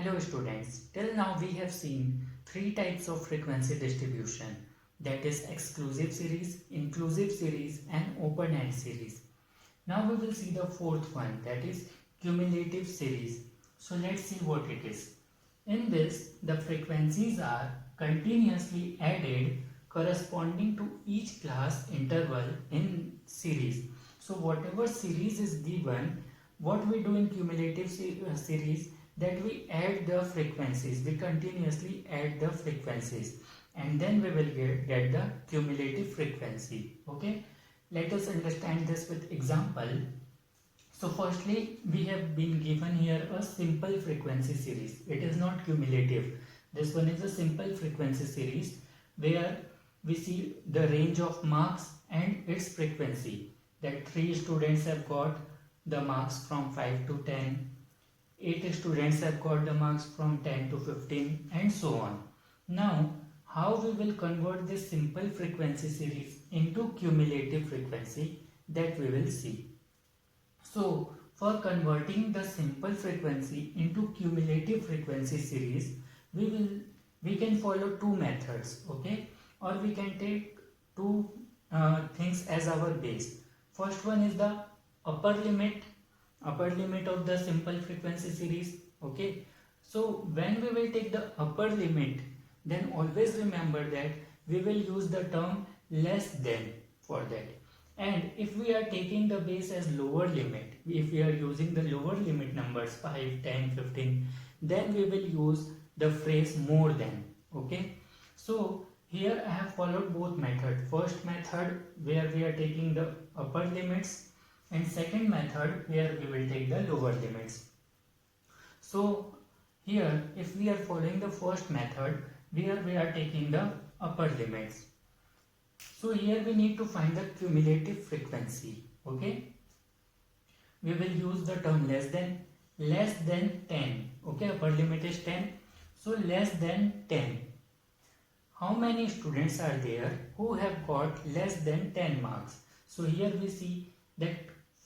Hello students, till now we have seen three types of frequency distribution, that is exclusive series, inclusive series and open-end series. Now we will see the fourth one, that is cumulative series. So let's see what it is. In this, the frequencies are continuously added corresponding to each class interval in series. So whatever series is given, what we do in cumulative series, that we add the frequencies, we continuously add the frequencies and then we will get the cumulative frequency. Okay, let us understand this with example. So firstly, we have been given here a simple frequency series. It is not cumulative. This one is a simple frequency series where we see the range of marks and its frequency. That 3 students have got the marks from 5 to 10. 8 students have got the marks from 10 to 15 and so on. Now, how we will convert this simple frequency series into cumulative frequency, that we will see. So, for converting the simple frequency into cumulative frequency series, we can follow two methods, okay? Or we can take two things as our base. First one is the upper limit of the simple frequency series. Okay, so when we will take the upper limit, then always remember that we will use the term less than for that. And if we are taking the base as lower limit, if we are using the lower limit numbers 5, 10, 15, then we will use the phrase more than. Okay, so here I have followed both methods. First method where we are taking the upper limits, and second method where we will take the lower limits. So here if we are following the first method where we are taking the upper limits, so here we need to find the cumulative frequency. Okay, we will use the term less than 10. Okay, upper limit is 10, so less than 10. How many students are there who have got less than 10 marks? So here we see that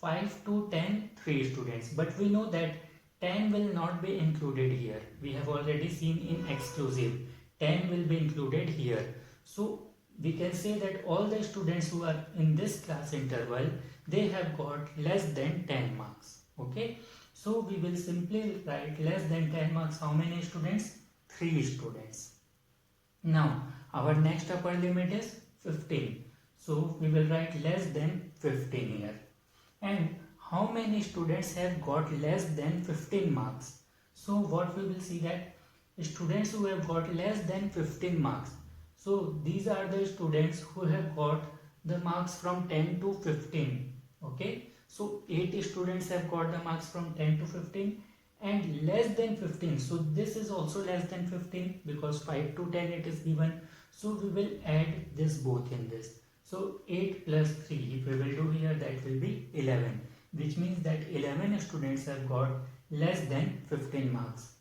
5 to 10, 3 students, but we know that 10 will not be included here. We have already seen in exclusive, 10 will be included here. So we can say that all the students who are in this class interval, they have got less than 10 marks. Okay, so we will simply write less than 10 marks. How many students? 3 students. Now our next upper limit is 15. So we will write less than 15 here. And how many students have got less than 15 marks? So what we will see that students who have got less than 15 marks. So these are the students who have got the marks from 10 to 15. Okay. So 8 students have got the marks from 10 to 15 and less than 15. So this is also less than 15 because 5 to 10 it is given. So we will add this both in this. So 8 plus 3, if we will do here, that will be 11, which means that 11 students have got less than 15 marks.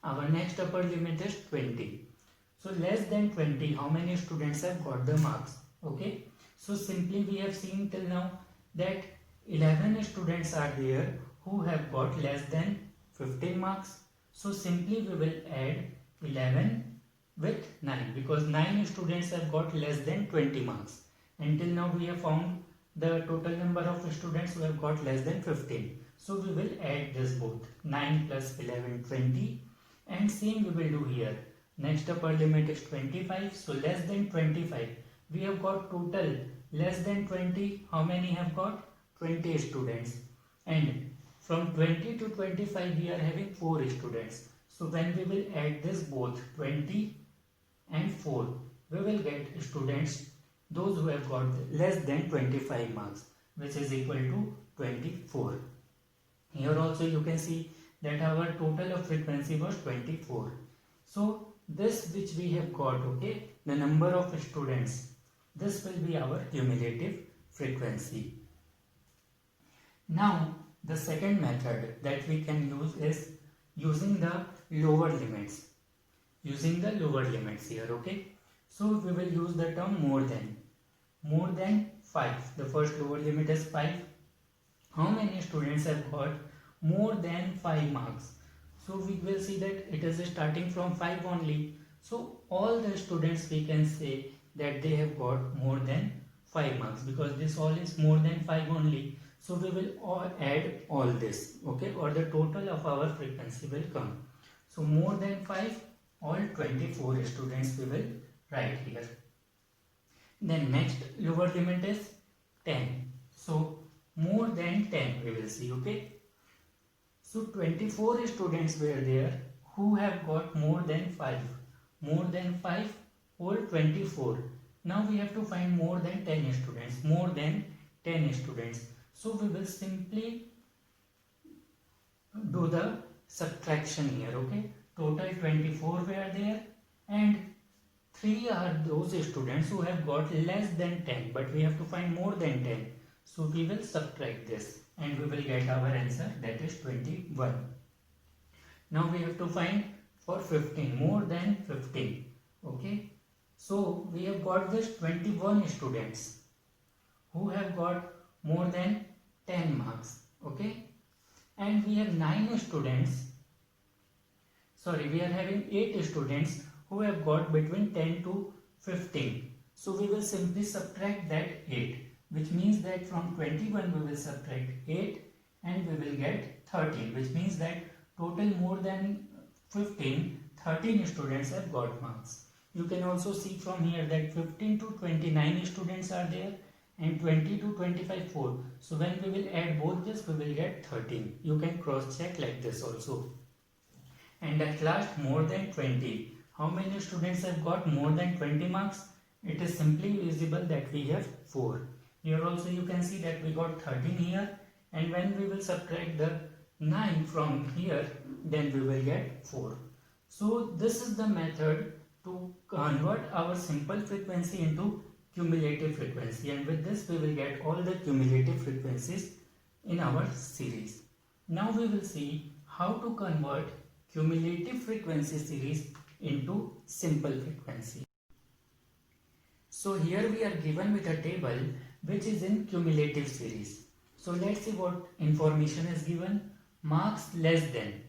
Our next upper limit is 20. So less than 20, how many students have got the marks? Okay, so simply we have seen till now that 11 students are there who have got less than 15 marks. So simply we will add 11 with 9 because 9 students have got less than 20 marks. Until now we have found the total number of students who have got less than 15. So we will add this both, 9 plus 11, 20, and same we will do here. Next upper limit is 25, so less than 25. We have got total less than 20. How many have got? 20 students. And from 20 to 25 we are having 4 students. So when we will add this both 20 and 4, we will get students those who have got less than 25 marks, which is equal to 24. Here also you can see that our total of frequency was 24. So this which we have got, okay, the number of students, this will be our cumulative frequency. Now the second method that we can use is using the lower limits. Using the lower limits here, okay. So we will use the term more than 5. The first lower limit is 5. How many students have got more than 5 marks? So we will see that it is starting from 5 only. So all the students, we can say that they have got more than 5 marks, because this all is more than 5 only. So we will all add all this, okay, or the total of our frequency will come. So more than 5, all 24 students we will write here. Then next lower limit is 10. So more than 10 we will see, okay. So 24 students were there who have got more than 5. More than 5 whole 24. Now we have to find more than 10 students. More than 10 students. So we will simply do the subtraction here, okay. Total 24 were there and 3 are those students who have got less than 10, but we have to find more than 10. So we will subtract this and we will get our answer, that is 21. Now we have to find for 15, more than 15, okay. So we have got this 21 students who have got more than 10 marks, okay. And we have 9 students, we are having 8 students who have got between 10 to 15. So we will simply subtract that 8, which means that from 21 we will subtract 8 and we will get 13, which means that total more than 15, 13 students have got marks. You can also see from here that 15 to 29 students are there and 20 to 25 4. So when we will add both this, we will get 13. You can cross check like this also. And at last, more than 20. How many students have got more than 20 marks? It is simply visible that we have 4. Here also you can see that we got 13 here, and when we will subtract the 9 from here, then we will get 4. So this is the method to convert our simple frequency into cumulative frequency, and with this we will get all the cumulative frequencies in our series. Now we will see how to convert cumulative frequency series into simple frequency. So here we are given with a table which is in cumulative series. So let's see what information is given. Marks less than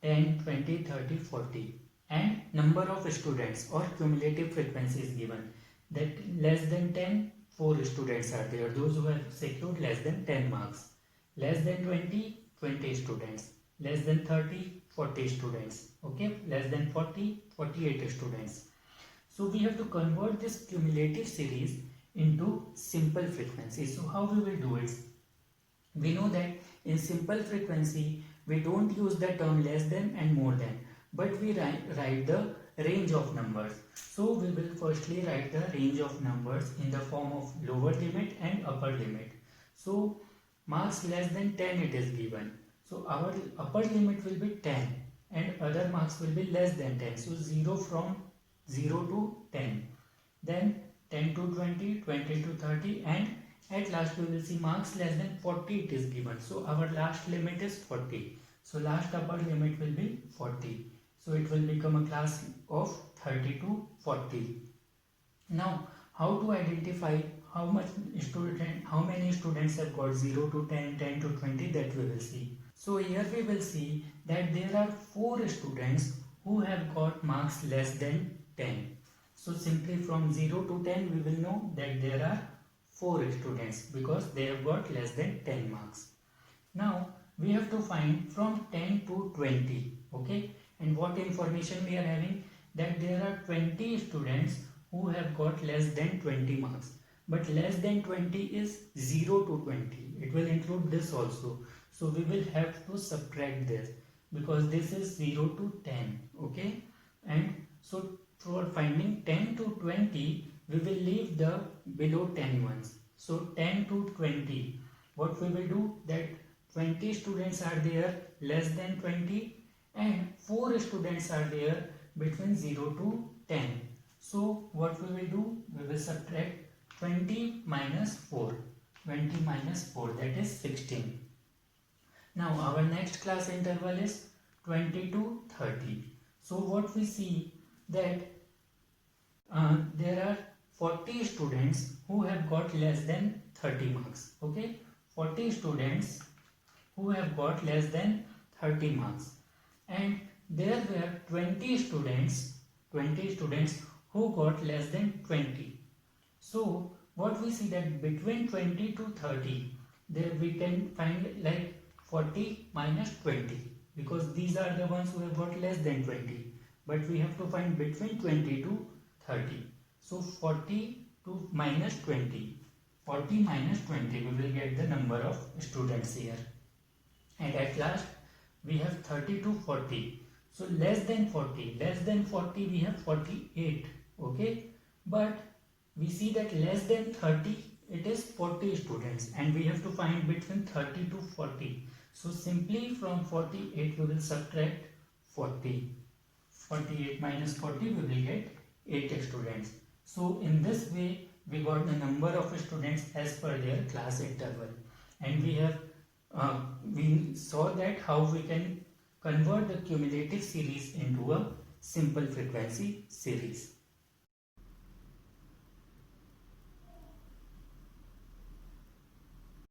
10, 20, 30, 40 and number of students or cumulative frequency is given. That less than 10, 4 students are there, those who have secured less than 10 marks. Less than 20, 20 students. Less than 30, 40 students, okay. Less than 40, 48 students. So we have to convert this cumulative series into simple frequency. So how we will do it? We know that in simple frequency we don't use the term less than and more than, but we write the range of numbers. So we will firstly write the range of numbers in the form of lower limit and upper limit. So marks less than 10 it is given. So our upper limit will be 10 and other marks will be less than 10. So 0 from 0 to 10. Then 10 to 20, 20 to 30 and at last we will see marks less than 40 it is given. So our last limit is 40. So last upper limit will be 40. So it will become a class of 30 to 40. Now how to identify how many students have got 0 to 10, 10 to 20, that we will see. So here we will see that there are 4 students who have got marks less than 10. So simply from 0 to 10 we will know that there are 4 students because they have got less than 10 marks. Now we have to find from 10 to 20, okay. And what information we are having? That there are 20 students who have got less than 20 marks. But less than 20 is 0 to 20. It will include this also. So we will have to subtract this because this is 0 to 10, okay. And so for finding 10 to 20, we will leave the below 10 ones. So 10 to 20, what we will do, that 20 students are there less than 20 and 4 students are there between 0 to 10. So what we will do, we will subtract 20 minus 4. 20 minus 4, that is 16. Now our next class interval is 20 to 30. So what we see that there are 40 students who have got less than 30 marks, okay. 40 students who have got less than 30 marks and there were 20 students who got less than 20. So what we see that between 20 to 30, there we can find like 40 minus 20, because these are the ones who have got less than 20. But we have to find between 20 to 30. So 40 to minus 20. 40 minus 20, we will get the number of students here. And at last we have 30 to 40. So less than 40 we have 48. Okay, but we see that less than 30 it is 40 students, and we have to find between 30 to 40. So simply from 48 we will subtract 40. 48 minus 40 we will get 8 students. So in this way we got the number of students as per their class interval, and we saw that how we can convert the cumulative series into a simple frequency series.